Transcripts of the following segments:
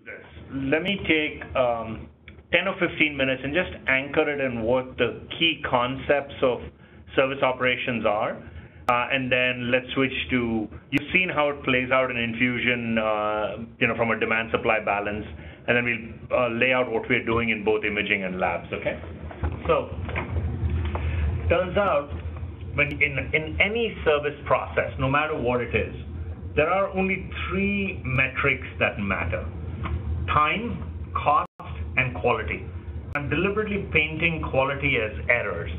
this. Let me take 10 or 15 minutes and just anchor it in what the key concepts of service operations are. And then let's switch to, you've seen how it plays out in Infusion, from a demand-supply balance, and then we'll lay out what we're doing in both imaging and labs, okay? So, turns out, when in any service process, no matter what it is, there are only three metrics that matter: time, cost, and quality. I'm deliberately painting quality as errors,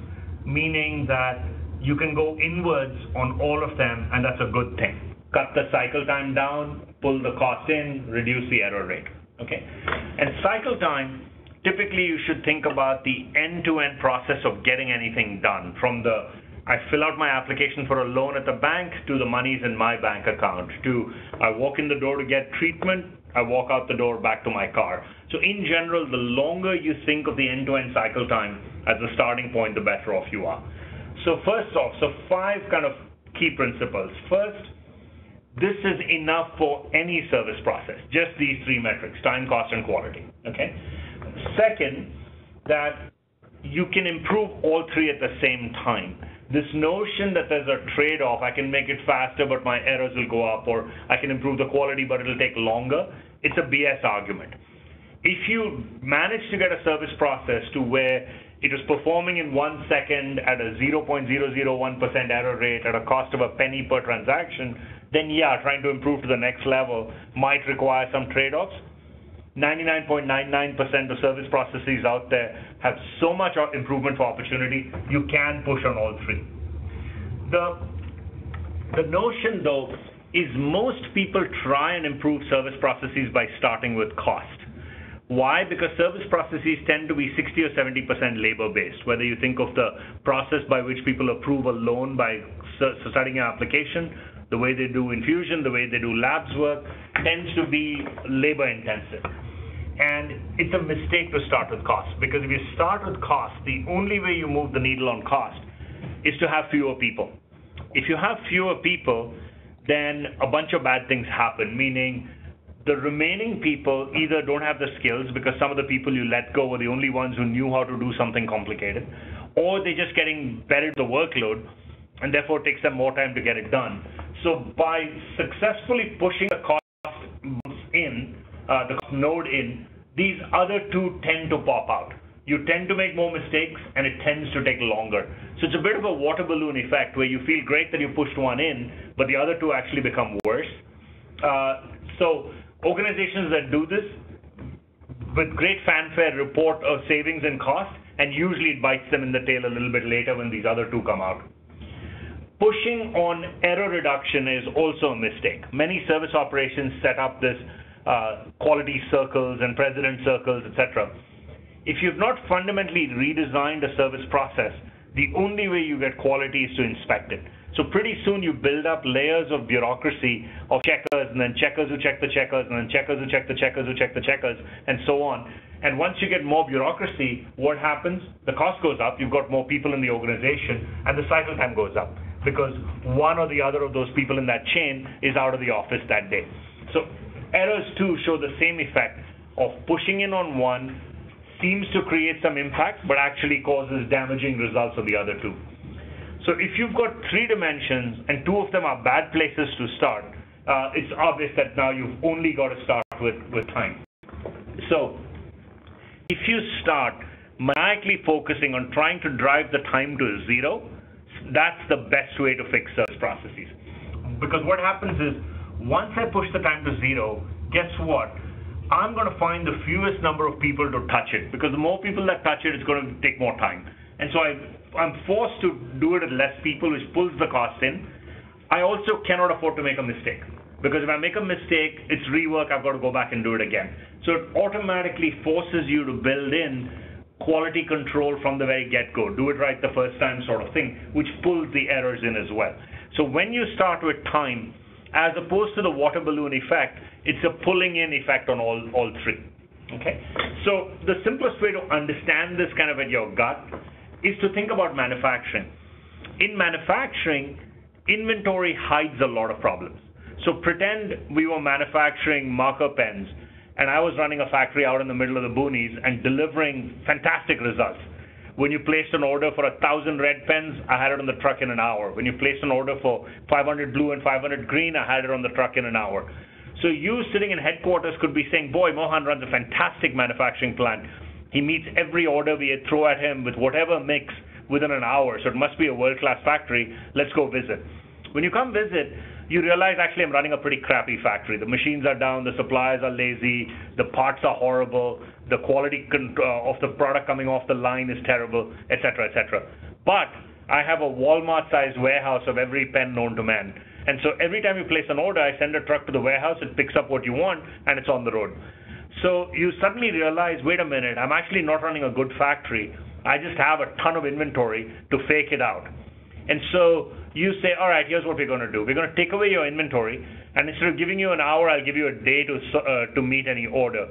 meaning that you can go inwards on all of them, and that's a good thing. Cut the cycle time down, pull the cost in, reduce the error rate, okay? And cycle time, typically you should think about the end-to-end process of getting anything done, from the I fill out my application for a loan at the bank to the money's in my bank account, to I walk in the door to get treatment, I walk out the door back to my car. So in general, the longer you think of the end-to-end cycle time as a starting point, the better off you are. So first off, five kind of key principles. First, this is enough for any service process, just these three metrics: time, cost, and quality, okay? Second, that you can improve all three at the same time. This notion that there's a trade-off, I can make it faster, but my errors will go up, or I can improve the quality, but it'll take longer, it's a BS argument. If you manage to get a service process to where it is performing in 1 second at a 0.001% error rate at a cost of a penny per transaction, then yeah, trying to improve to the next level might require some trade-offs. 99.99% of service processes out there have so much improvement for opportunity, you can push on all three. The notion, though, is most people try and improve service processes by starting with cost. Why? Because service processes tend to be 60 or 70% labor-based, whether you think of the process by which people approve a loan by starting an application, the way they do infusion, the way they do labs work, tends to be labor-intensive. And it's a mistake to start with cost, because if you start with cost, the only way you move the needle on cost is to have fewer people. If you have fewer people, then a bunch of bad things happen, meaning the remaining people either don't have the skills because some of the people you let go were the only ones who knew how to do something complicated, or they're just getting better at the workload, and therefore it takes them more time to get it done. So by successfully pushing the cost in, the node in, these other two tend to pop out. You tend to make more mistakes, and it tends to take longer. So it's a bit of a water balloon effect where you feel great that you pushed one in, but the other two actually become worse. So organizations that do this with great fanfare report of savings and cost, and usually it bites them in the tail a little bit later when these other two come out. Pushing on error reduction is also a mistake. Many service operations set up this quality circles and president circles, etc. If you've not fundamentally redesigned a service process, the only way you get quality is to inspect it. So pretty soon you build up layers of bureaucracy of checkers, and then checkers who check the checkers, and then checkers who check the checkers who check the checkers, and so on. And once you get more bureaucracy, what happens? The cost goes up, you've got more people in the organization, and the cycle time goes up, because one or the other of those people in that chain is out of the office that day. So errors too show the same effect of pushing in on one seems to create some impact, but actually causes damaging results of the other two. So if you've got three dimensions and two of them are bad places to start, it's obvious that now you've only got to start with time. So if you start maniacally focusing on trying to drive the time to zero, that's the best way to fix service processes. Because what happens is, once I push the time to zero, guess what? I'm going to find the fewest number of people to touch it, because the more people that touch it, it's going to take more time. And so I'm forced to do it with less people, which pulls the cost in. I also cannot afford to make a mistake, because if I make a mistake, it's rework, I've got to go back and do it again. So it automatically forces you to build in quality control from the very get-go, do it right the first time sort of thing, which pulls the errors in as well. So when you start with time, as opposed to the water balloon effect, it's a pulling in effect on all three, okay? So the simplest way to understand this kind of at your gut is to think about manufacturing. In manufacturing, inventory hides a lot of problems. So pretend we were manufacturing marker pens, and I was running a factory out in the middle of the boonies and delivering fantastic results. When you placed an order for 1,000 red pens, I had it on the truck in an hour. When you placed an order for 500 blue and 500 green, I had it on the truck in an hour. So you sitting in headquarters could be saying, boy, Mohan runs a fantastic manufacturing plant. He meets every order we throw at him with whatever mix within an hour, so it must be a world-class factory. Let's go visit. When you come visit, you realize actually I'm running a pretty crappy factory. The machines are down, the suppliers are lazy, the parts are horrible, the quality of the product coming off the line is terrible, etc., etc. But I have a Walmart-sized warehouse of every pen known to man. And so every time you place an order, I send a truck to the warehouse, it picks up what you want, and it's on the road. So you suddenly realize, wait a minute, I'm actually not running a good factory. I just have a ton of inventory to fake it out. And so you say, all right, here's what we're going to do. We're going to take away your inventory, and instead of giving you an hour, I'll give you a day to meet any order.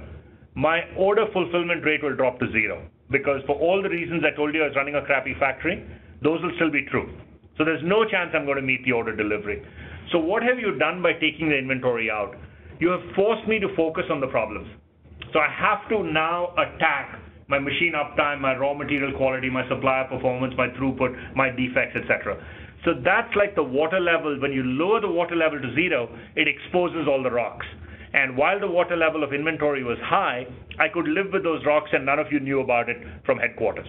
My order fulfillment rate will drop to 0, because for all the reasons I told you I was running a crappy factory, those will still be true. So there's no chance I'm going to meet the order delivery. So what have you done by taking the inventory out? You have forced me to focus on the problems. So I have to now attack my machine uptime, my raw material quality, my supplier performance, my throughput, my defects, etc. So that's like the water level. When you lower the water level to 0, it exposes all the rocks. And while the water level of inventory was high, I could live with those rocks and none of you knew about it from headquarters.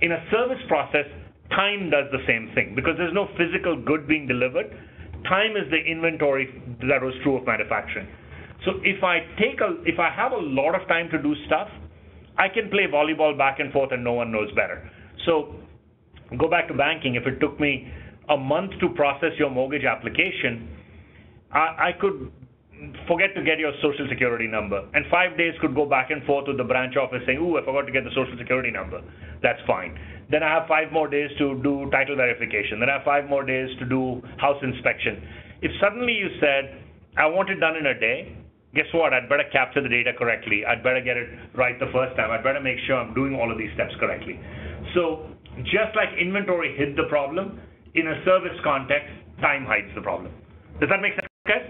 In a service process, time does the same thing. Because there's no physical good being delivered, time is the inventory that was true of manufacturing. So if I have a lot of time to do stuff, I can play volleyball back and forth and no one knows better. So go back to banking. If it took me a month to process your mortgage application, I could forget to get your social security number. And 5 days could go back and forth with the branch office saying, ooh, I forgot to get the social security number. That's fine. Then I have 5 more days to do title verification. Then I have 5 more days to do house inspection. If suddenly you said, I want it done in a day, guess what? I'd better capture the data correctly. I'd better get it right the first time. I'd better make sure I'm doing all of these steps correctly. So just like inventory hid the problem, in a service context, time hides the problem. Does that make sense, guys?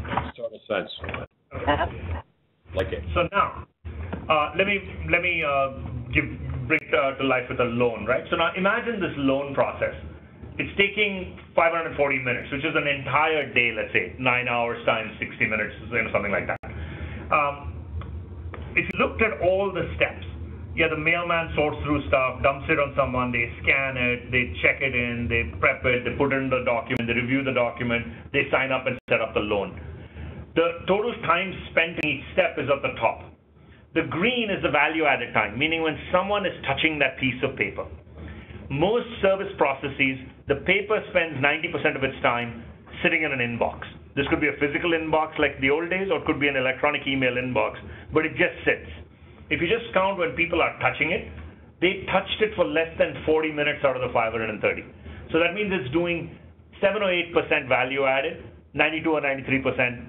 Makes total sense. Like it. So now, let me bring it to life with a loan, right? So now imagine this loan process. It's taking 540 minutes, which is an entire day, let's say, 9 hours times 60 minutes, something like that. If you looked at all the steps, the mailman sorts through stuff, dumps it on someone, they scan it, they check it in, they prep it, they put it in the document, they review the document, they sign up and set up the loan. The total time spent in each step is at the top. The green is the value-added time, meaning when someone is touching that piece of paper. Most service processes, the paper spends 90% of its time sitting in an inbox. This could be a physical inbox like the old days, or it could be an electronic email inbox, but it just sits. If you just count when people are touching it, they touched it for less than 40 minutes out of the 530. So that means it's doing 7 or 8% value added, 92 or 93%,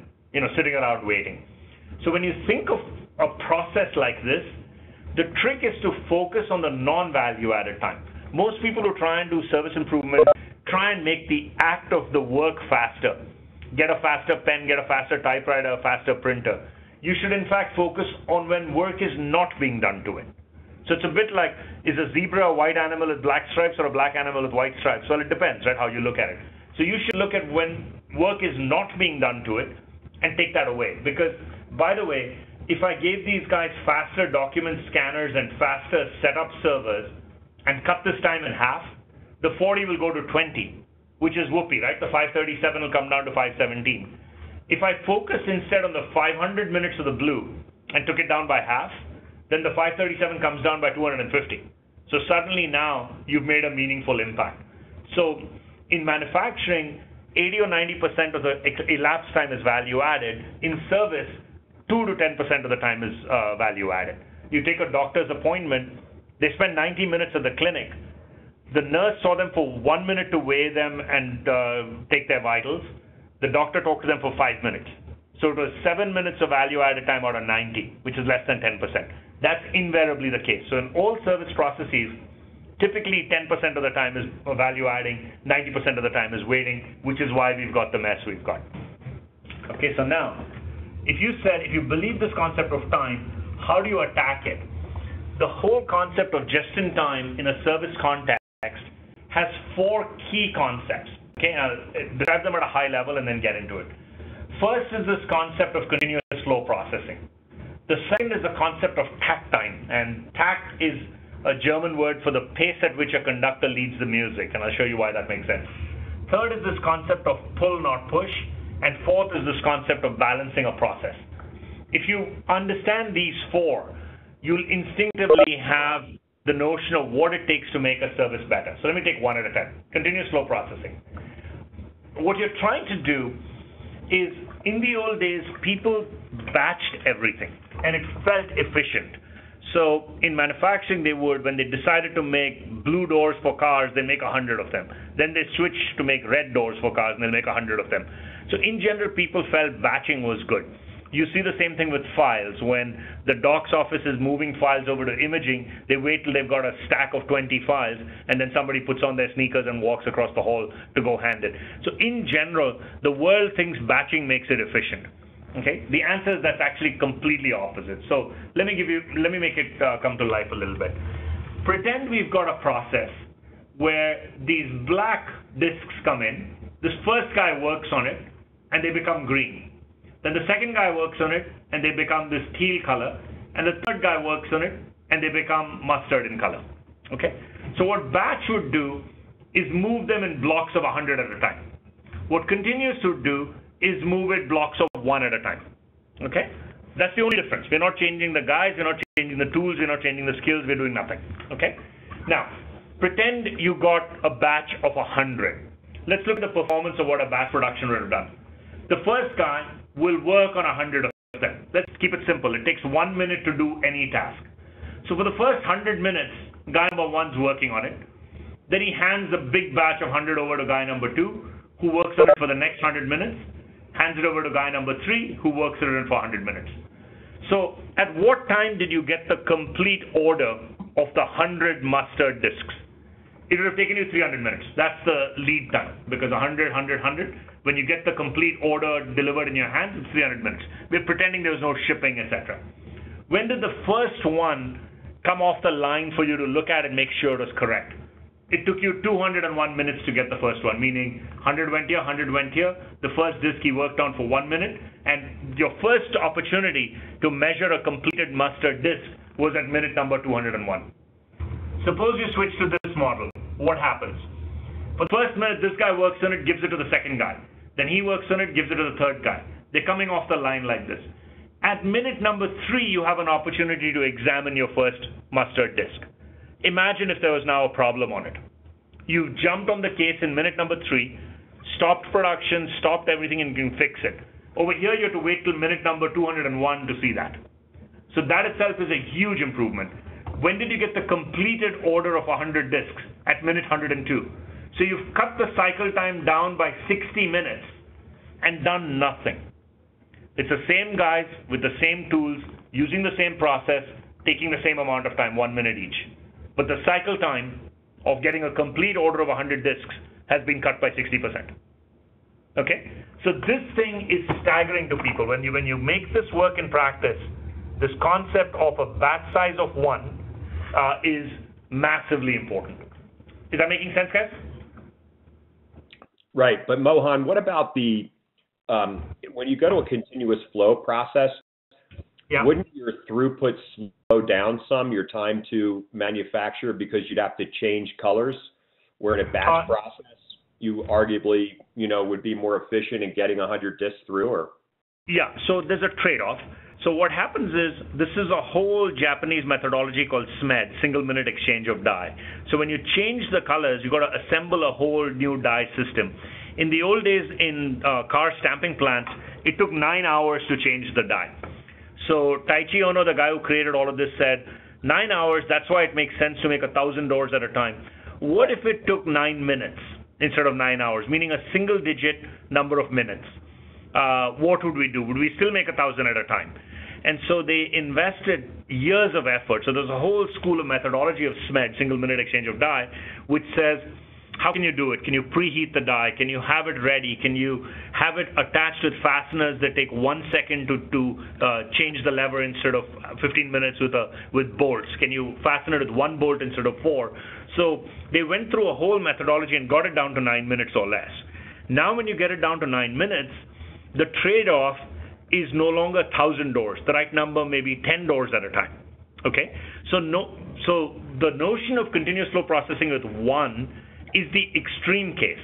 sitting around waiting. So when you think of a process like this, the trick is to focus on the non-value added time. Most people who try and do service improvement try and make the act of the work faster. Get a faster pen, get a faster typewriter, a faster printer. You should in fact focus on when work is not being done to it. So it's a bit like, is a zebra a white animal with black stripes or a black animal with white stripes? Well, it depends, right, how you look at it. So you should look at when work is not being done to it and take that away. Because, by the way, if I gave these guys faster document scanners and faster setup servers, and cut this time in half, the 40 will go to 20, which is whoopee, right? The 537 will come down to 517. If I focus instead on the 500 minutes of the blue and took it down by half, then the 537 comes down by 250. So suddenly now you've made a meaningful impact. So in manufacturing, 80 or 90% of the elapsed time is value added. In service, 2 to 10% of the time is value added. You take a doctor's appointment, they spend 90 minutes at the clinic. The nurse saw them for 1 minute to weigh them and take their vitals. The doctor talked to them for 5 minutes. So it was 7 minutes of value-added time out of 90, which is less than 10%. That's invariably the case. So in all service processes, typically 10% of the time is value-adding, 90% of the time is waiting, which is why we've got the mess we've got. Okay, so now, if you believe this concept of time, how do you attack it? The whole concept of just-in-time in a service context has 4 key concepts. Okay, I'll describe them at a high level and then get into it. First is this concept of continuous flow processing. The second is the concept of TAKT time, and TAKT is a German word for the pace at which a conductor leads the music, and I'll show you why that makes sense. Third is this concept of pull, not push, and fourth is this concept of balancing a process. If you understand these 4, you'll instinctively have the notion of what it takes to make a service better. So let me take one at a time. Continuous flow processing. What you're trying to do is, in the old days, people batched everything, and it felt efficient. So in manufacturing, they would, when they decided to make blue doors for cars, they make 100 of them. Then they switched to make red doors for cars, and they'll make 100 of them. So in general, people felt batching was good. You see the same thing with files. When the doc's office is moving files over to imaging, they wait till they've got a stack of 20 files, and then somebody puts on their sneakers and walks across the hall to go hand it. So in general, the world thinks batching makes it efficient. Okay, the answer is that's actually completely opposite. So let me make it come to life a little bit. Pretend we've got a process where these black discs come in. This first guy works on it, and they become green. Then the second guy works on it, and they become this teal color. And the third guy works on it, and they become mustard in color. Okay? So what batch would do is move them in blocks of 100 at a time. What continuous would do is move it blocks of 1 at a time. Okay? That's the only difference. We're not changing the guys, we're not changing the tools, we're not changing the skills, we're doing nothing. Okay? Now, pretend you got a batch of 100. Let's look at the performance of what a batch production would have done. The first guy will work on 100 of them. Let's keep it simple. It takes 1 minute to do any task. So for the first 100 minutes, guy number 1's working on it. Then he hands the big batch of 100 over to guy number 2, who works on it for the next 100 minutes, hands it over to guy number 3, who works on it for 100 minutes. So at what time did you get the complete order of the 100 mustard discs? It would have taken you 300 minutes. That's the lead time, because 100, 100, 100, when you get the complete order delivered in your hands, it's 300 minutes. We're pretending there was no shipping, etc. When did the first one come off the line for you to look at and make sure it was correct? It took you 201 minutes to get the first one, meaning 100 went here, 100 went here. The first disk he worked on for 1 minute, and your first opportunity to measure a completed mustard disk was at minute number 201. Suppose you switch to this model. What happens? For the first minute, this guy works on it, gives it to the second guy. Then he works on it, gives it to the third guy. They're coming off the line like this. At minute number 3, you have an opportunity to examine your first mustard disk. Imagine if there was now a problem on it. You've jumped on the case in minute number 3, stopped production, stopped everything, and can fix it. Over here, you have to wait till minute number 201 to see that. So that itself is a huge improvement. When did you get the completed order of 100 disks? At minute 102. So you've cut the cycle time down by 60 minutes and done nothing. It's the same guys with the same tools, using the same process, taking the same amount of time, 1 minute each. But the cycle time of getting a complete order of 100 disks has been cut by 60%. Okay? So this thing is staggering to people. When you make this work in practice, this concept of a batch size of 1 is massively important. Is that making sense, guys? Right, but Mohan, what about the when you go to a continuous flow process? Yeah. Wouldn't your throughput slow down some, your time to manufacture, because you'd have to change colors? Where in a batch process, you arguably, would be more efficient in getting 100 disks through, or? Yeah, so there's a trade-off. So what happens is, this is a whole Japanese methodology called SMED, single minute exchange of die. So when you change the colors, you've got to assemble a whole new die system. In the old days in car stamping plants, it took 9 hours to change the die. So Taichi Ono, the guy who created all of this, said, 9 hours, that's why it makes sense to make 1,000 doors at a time. What if it took 9 minutes instead of 9 hours, meaning a single digit number of minutes? What would we do? Would we still make 1,000 at a time? And so they invested years of effort. So there's a whole school of methodology of SMED, single minute exchange of die, which says How can you do it? Can you preheat the die? Can you have it ready? Can you have it attached with fasteners that take 1 second to change the lever instead of 15 minutes with bolts? Can you fasten it with 1 bolt instead of 4? So they went through a whole methodology and got it down to 9 minutes or less. Now when you get it down to 9 minutes, the trade-off is no longer 1,000 doors. The right number may be 10 doors at a time. Okay? So the notion of continuous flow processing with 1 is the extreme case.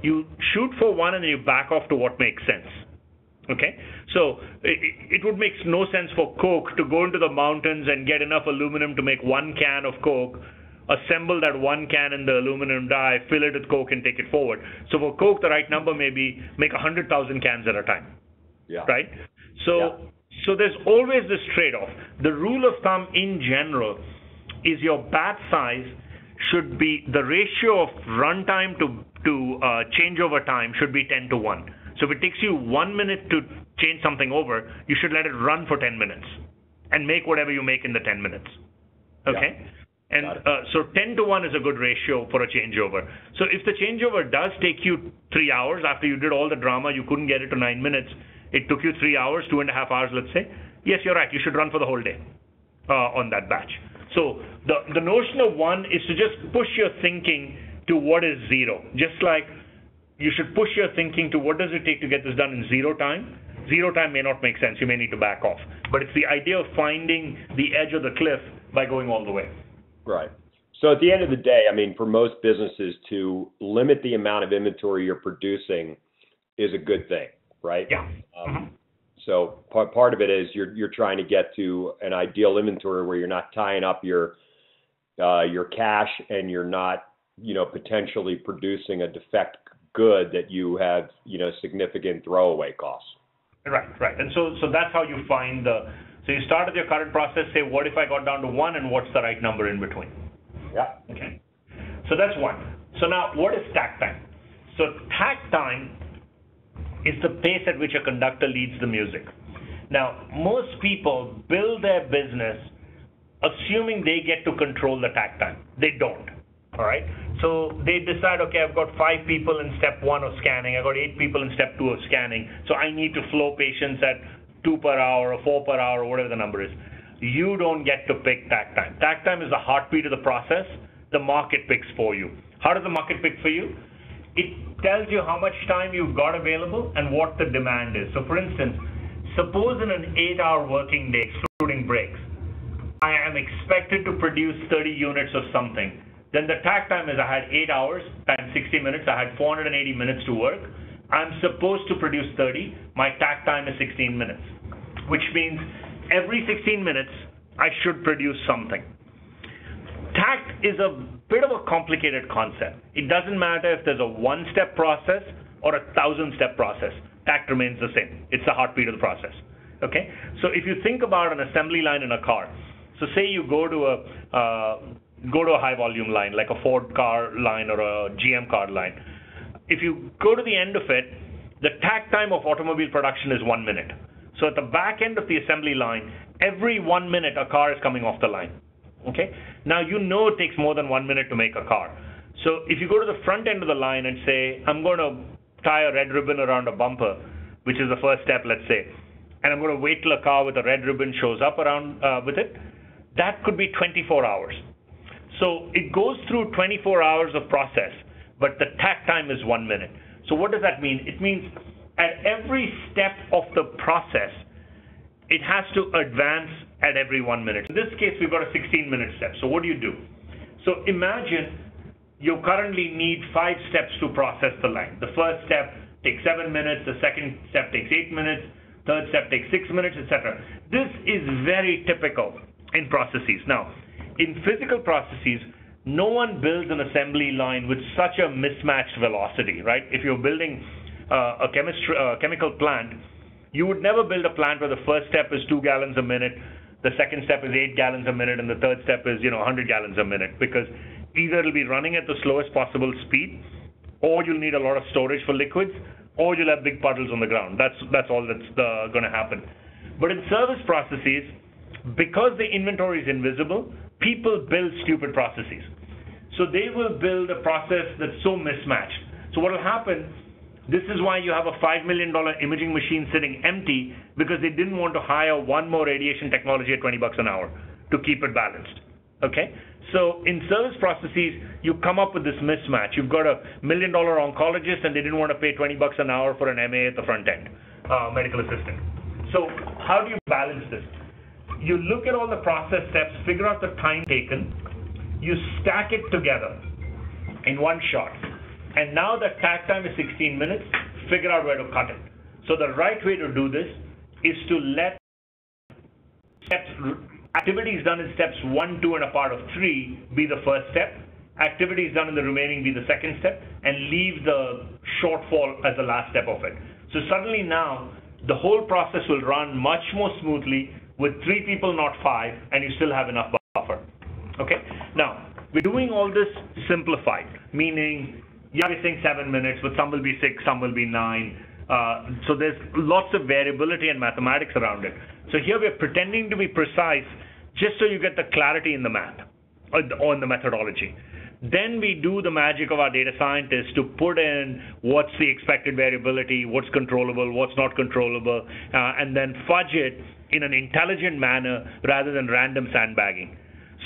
You shoot for 1 and then you back off to what makes sense. Okay? So it would make no sense for Coke to go into the mountains and get enough aluminum to make 1 can of Coke, assemble that 1 can in the aluminum die, fill it with Coke and take it forward. So for Coke, the right number may be make 100,000 cans at a time. Yeah. Right? So there's always this trade-off. The rule of thumb in general is your batch size should be, the ratio of runtime to changeover time should be 10 to 1. So if it takes you 1 minute to change something over, you should let it run for 10 minutes and make whatever you make in the 10 minutes. Okay? Yeah. And so 10 to 1 is a good ratio for a changeover. So if the changeover does take you 3 hours after you did all the drama, you couldn't get it to 9 minutes, it took you 3 hours, 2.5 hours, let's say, yes, you're right, you should run for the whole day on that batch. So the notion of 1 is to just push your thinking to what is 0. Just like you should push your thinking to what does it take to get this done in 0 time. 0 time may not make sense. You may need to back off. But it's the idea of finding the edge of the cliff by going all the way. Right. So at the end of the day, I mean, for most businesses, to limit the amount of inventory you're producing is a good thing, right? Yeah. So part of it is you're trying to get to an ideal inventory where you're not tying up your cash and you're not, potentially producing a defect good that you have, significant throwaway costs. Right. And so that's how you find so you start with your current process, say, what if I got down to 1 and what's the right number in between? Yeah. Okay. So that's 1. So now what is takt time? So takt time is the pace at which a conductor leads the music. Now, most people build their business assuming they get to control the takt time. They don't, all right? So they decide, okay, I've got 5 people in step 1 of scanning. I've got 8 people in step 2 of scanning. So I need to flow patients at 2 per hour or 4 per hour or whatever the number is. You don't get to pick takt time. Takt time is the heartbeat of the process. The market picks for you. How does the market pick for you? It tells you how much time you've got available and what the demand is. So for instance, suppose in an 8-hour working day, excluding breaks, I am expected to produce 30 units of something. Then the takt time is I had 8 hours times 60 minutes. I had 480 minutes to work. I'm supposed to produce 30. My takt time is 16 minutes, which means every 16 minutes I should produce something. Takt is a bit of a complicated concept. It doesn't matter if there's a 1-step process or a 1,000-step process. Takt remains the same. It's the heartbeat of the process. Okay? So if you think about an assembly line in a car, so say you go to a high-volume line, like a Ford car line or a GM car line. If you go to the end of it, the takt time of automobile production is 1 minute. So at the back end of the assembly line, every 1 minute a car is coming off the line. Okay? Now it takes more than 1 minute to make a car. So if you go to the front end of the line and say, I'm going to tie a red ribbon around a bumper, which is the first step, let's say, and I'm going to wait till a car with a red ribbon shows up around with it, that could be 24 hours. So it goes through 24 hours of process, but the takt time is 1 minute. So what does that mean? It means at every step of the process, it has to advance at every 1 minute. In this case, we've got a 16-minute step. So what do you do? So imagine you currently need 5 steps to process the line. The first step takes 7 minutes. The second step takes 8 minutes. Third step takes 6 minutes, etc. This is very typical in processes. Now, in physical processes, no one builds an assembly line with such a mismatched velocity, right? If you're building a chemical plant, you would never build a plant where the first step is 2 gallons a minute, the second step is 8 gallons a minute, and the third step is 100 gallons a minute, because either it'll be running at the slowest possible speed, or you'll need a lot of storage for liquids, or you'll have big puddles on the ground. That's all that's going to happen. But in service processes, because the inventory is invisible, people build stupid processes. So they will build a process that's so mismatched. So what will happen, this is why you have a $5 million imaging machine sitting empty, because they didn't want to hire one more radiation technology at $20 an hour to keep it balanced. Okay? So in service processes, you come up with this mismatch. You've got a $1 million oncologist, and they didn't want to pay $20 an hour for an MA at the front end, medical assistant. So how do you balance this? You look at all the process steps, figure out the time taken, you stack it together in one shot. And now the TAKT time is 16 minutes, figure out where to cut it. So the right way to do this is to let activities done in steps 1, 2, and a part of 3 be the first step, activities done in the remaining be the second step, and leave the shortfall as the last step of it. So suddenly now, the whole process will run much more smoothly with 3 people, not 5, and you still have enough buffer. Okay? Now, we're doing all this simplified, meaning, yeah, we're saying 7 minutes, but some will be 6, some will be 9. So there's lots of variability and mathematics around it. So here we're pretending to be precise just so you get the clarity in the math or in the methodology. Then we do the magic of our data scientists to put in what's the expected variability, what's controllable, what's not controllable, and then fudge it in an intelligent manner rather than random sandbagging.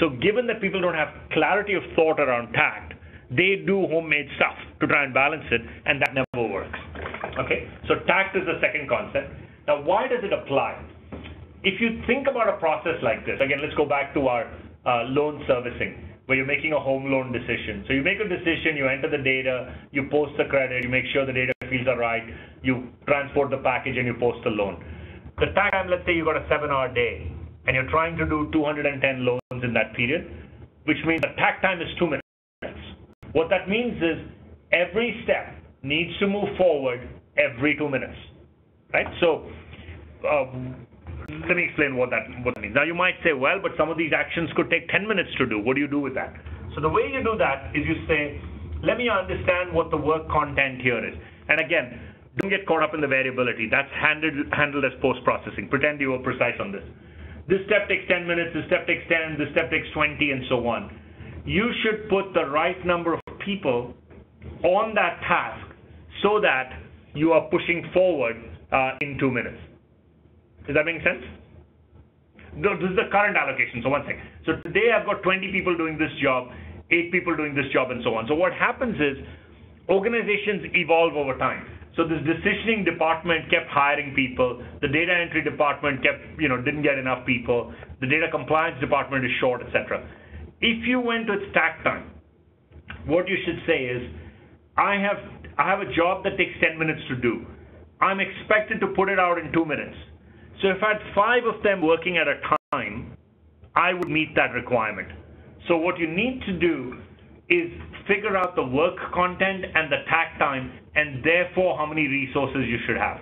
So given that people don't have clarity of thought around TAKT, they do homemade stuff to try and balance it, and that never works. Okay, so TAKT is the second concept. Now, why does it apply? If you think about a process like this, again, let's go back to our loan servicing, where you're making a home loan decision. So you make a decision, you enter the data, you post the credit, you make sure the data fields are right, you transport the package, and you post the loan. The TAKT time, let's say you got a 7-hour day, and you're trying to do 210 loans in that period, which means the TAKT time is 2 minutes. What that means is every step needs to move forward every 2 minutes, right? So let me explain what that means. Now you might say, well, but some of these actions could take 10 minutes to do. What do you do with that? So the way you do that is you say, let me understand what the work content here is. And again, don't get caught up in the variability. That's handled as post-processing. Pretend you were precise on this. This step takes 10 minutes, this step takes 10, this step takes 20, and so on. You should put the right number of people on that task so that you are pushing forward in 2 minutes. Does that make sense? No, this is the current allocation, so one second. So today I've got 20 people doing this job, 8 people doing this job, and so on. So what happens is organizations evolve over time. So this decisioning department kept hiring people, the data entry department didn't get enough people, the data compliance department is short, etc. If you went with TAKT time, what you should say is, I have a job that takes 10 minutes to do. I'm expected to put it out in 2 minutes. So if I had 5 of them working at a time, I would meet that requirement. So what you need to do is figure out the work content and the TAKT time, and therefore how many resources you should have.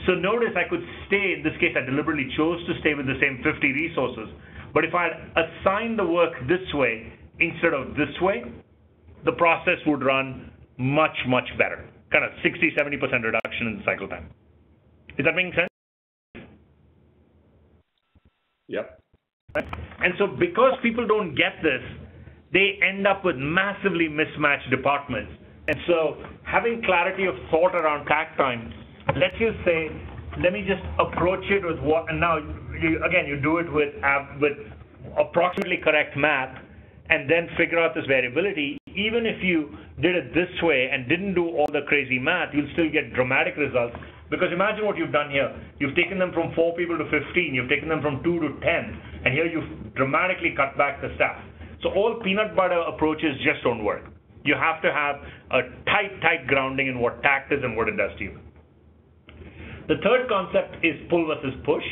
So notice I could stay, in this case I deliberately chose to stay with the same 50 resources, but if I assign the work this way instead of this way, the process would run much, much better. Kind of 60-70% reduction in the cycle time. Is that making sense? Yep. And so because people don't get this, they end up with massively mismatched departments. And so having clarity of thought around TAKT time lets you say, let me just approach it with what, and now, you do it with approximately correct math, and then figure out this variability. Even if you did it this way and didn't do all the crazy math, you'll still get dramatic results. Because imagine what you've done here. You've taken them from 4 people to 15. You've taken them from 2 to 10. And here you've dramatically cut back the staff. So all peanut butter approaches just don't work. You have to have a tight grounding in what TAKT is and what it does to you. The third concept is pull versus push.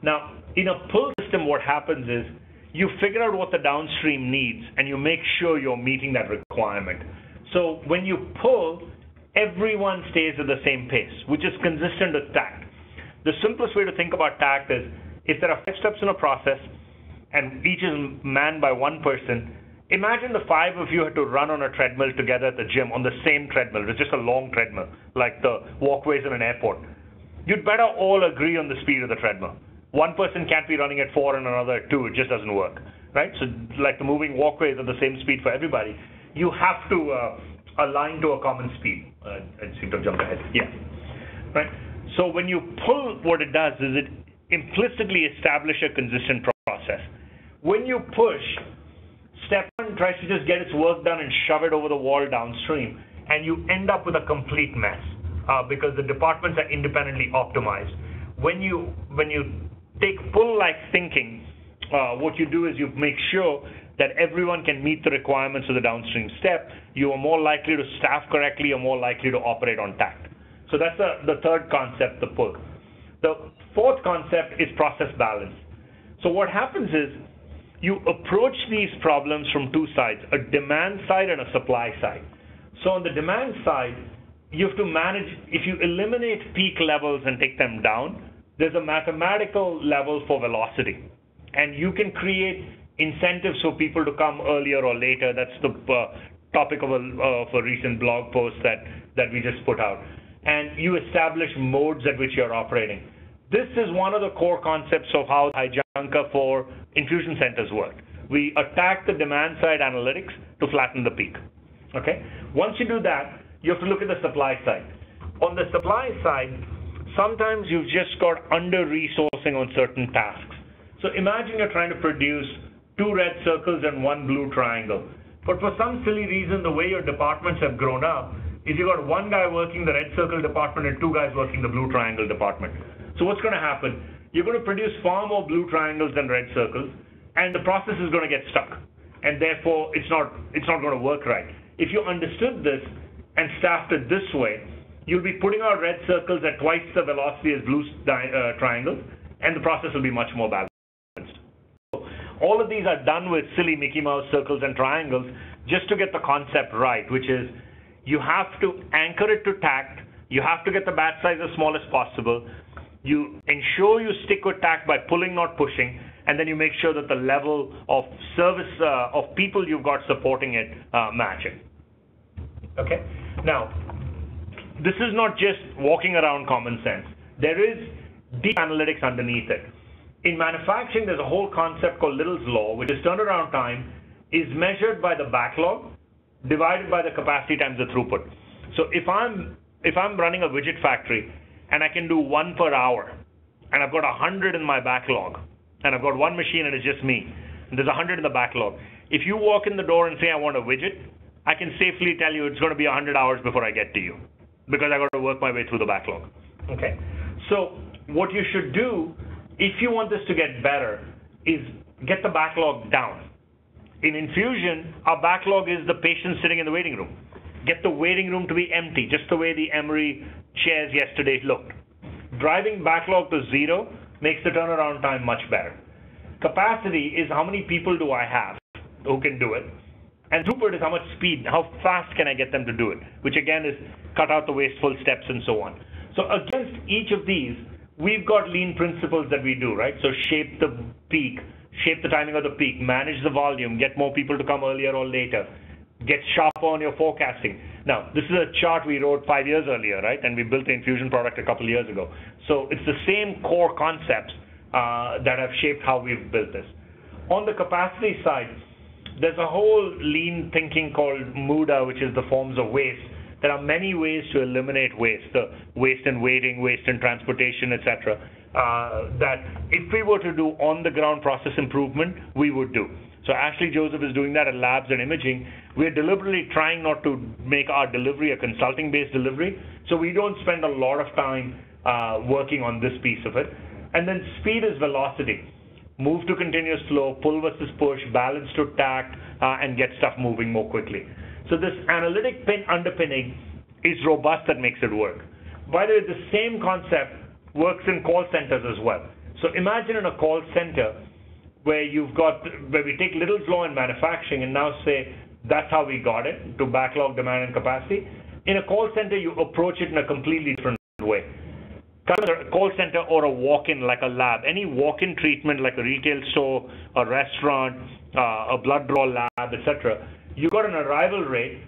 Now, in a pull system, what happens is you figure out what the downstream needs and you make sure you're meeting that requirement. So when you pull, everyone stays at the same pace, which is consistent with TAKT. The simplest way to think about TAKT is if there are 5 steps in a process and each is manned by one person, imagine the 5 of you had to run on a treadmill together at the gym on the same treadmill. It's just a long treadmill, like the walkways in an airport. You'd better all agree on the speed of the treadmill. One person can't be running at 4 and another at 2. It just doesn't work. right? So like the moving walkways at the same speed for everybody, you have to align to a common speed. I seem to have jumped ahead. Yeah, right? So when you pull, what it does is it implicitly establishes a consistent process. When you push, step one tries to just get its work done and shove it over the wall downstream, and you end up with a complete mess because the departments are independently optimized. When you take pull-like thinking, what you do is you make sure that everyone can meet the requirements of the downstream step. You are more likely to staff correctly, or more likely to operate on TAKT. So that's the third concept, the pull. The fourth concept is process balance. So what happens is you approach these problems from two sides, a demand side and a supply side. So on the demand side, you have to manage, if you eliminate peak levels and take them down, there's a mathematical level for velocity. And you can create incentives for people to come earlier or later. That's the topic of a recent blog post that we just put out. And you establish modes at which you're operating. This is one of the core concepts of how Hijunka for infusion centers work. We attack the demand side analytics to flatten the peak. Okay? Once you do that, you have to look at the supply side. On the supply side, sometimes you've just got under-resourcing on certain tasks. So imagine you're trying to produce 2 red circles and 1 blue triangle. But for some silly reason, the way your departments have grown up is you've got 1 guy working the red circle department and 2 guys working the blue triangle department. So what's going to happen? You're going to produce far more blue triangles than red circles, and the process is going to get stuck. And therefore, it's not going to work right. If you understood this and staffed it this way, you'll be putting out red circles at twice the velocity as blue triangles, and the process will be much more balanced. All of these are done with silly Mickey Mouse circles and triangles just to get the concept right, which is you have to anchor it to TAKT. You have to get the batch size as small as possible. You ensure you stick with TAKT by pulling, not pushing, and then you make sure that the level of service of people you've got supporting it match it. Okay? Now, this is not just walking around common sense. There is deep analytics underneath it. In manufacturing, there's a whole concept called Little's Law, which is turnaround time is measured by the backlog divided by the capacity times the throughput. So if I'm running a widget factory and I can do 1 per hour, and I've got 100 in my backlog, and I've got 1 machine and it's just me, and there's 100 in the backlog. If you walk in the door and say I want a widget, I can safely tell you it's going to be 100 hours before I get to you, because I've got to work my way through the backlog. Okay? So what you should do, if you want this to get better, is get the backlog down. In infusion, our backlog is the patient sitting in the waiting room. Get the waiting room to be empty, just the way the Emory chairs yesterday looked. Driving backlog to 0 makes the turnaround time much better. Capacity is how many people do I have who can do it. And throughput is how much speed, how fast can I get them to do it, which again is cut out the wasteful steps and so on. So against each of these, we've got lean principles that we do, right? So shape the peak, shape the timing of the peak, manage the volume, get more people to come earlier or later, get sharper on your forecasting. Now, this is a chart we wrote 5 years earlier, right? And we built the infusion product a couple of years ago. So it's the same core concepts that have shaped how we've built this. On the capacity side, there's a whole lean thinking called MUDA, which is the forms of waste. There are many ways to eliminate waste, the waste in waiting, waste in transportation, etc. That if we were to do on-the-ground process improvement, we would do. So Ashley Joseph is doing that at labs and imaging. We're deliberately trying not to make our delivery a consulting-based delivery, so we don't spend a lot of time working on this piece of it. And then speed is velocity. Move to continuous flow, pull versus push, balance to TAKT, and get stuff moving more quickly. So this analytic underpinning is robust that makes it work. By the way, the same concept works in call centers as well. So imagine in a call center where we take Little's Law in manufacturing and now say that's how we got it, to backlog, demand, and capacity. In a call center, you approach it in a completely different way. A call center or a walk-in like a lab, any walk-in treatment like a retail store, a restaurant, a blood draw lab, etc. You got an arrival rate,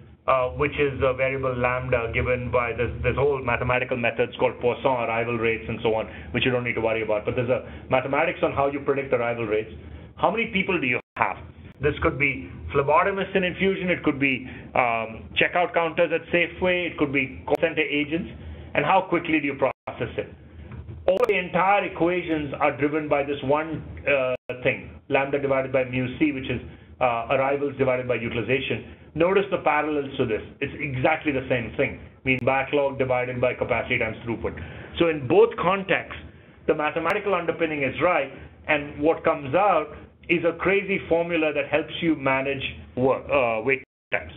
which is a variable lambda given by there's whole mathematical methods called Poisson arrival rates and so on, which you don't need to worry about. But there's a mathematics on how you predict arrival rates. How many people do you have? This could be phlebotomists in infusion, it could be checkout counters at Safeway, it could be call center agents, and how quickly do you process it? All the entire equations are driven by this one thing, lambda divided by mu c, which is arrivals divided by utilization. Notice the parallels to this. It's exactly the same thing. Backlog divided by capacity times throughput. So in both contexts, the mathematical underpinning is right, and what comes out is a crazy formula that helps you manage wait times.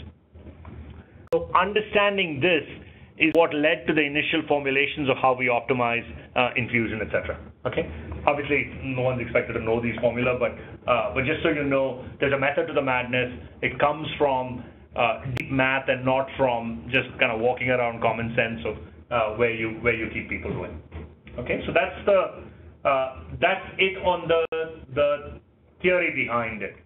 So understanding this is what led to the initial formulations of how we optimize infusion, etc. Okay. Obviously, no one's expected to know these formula, but just so you know, there's a method to the madness. It comes from deep math and not from just kind of walking around common sense of where you keep people doing. Okay. So that's it on the theory behind it.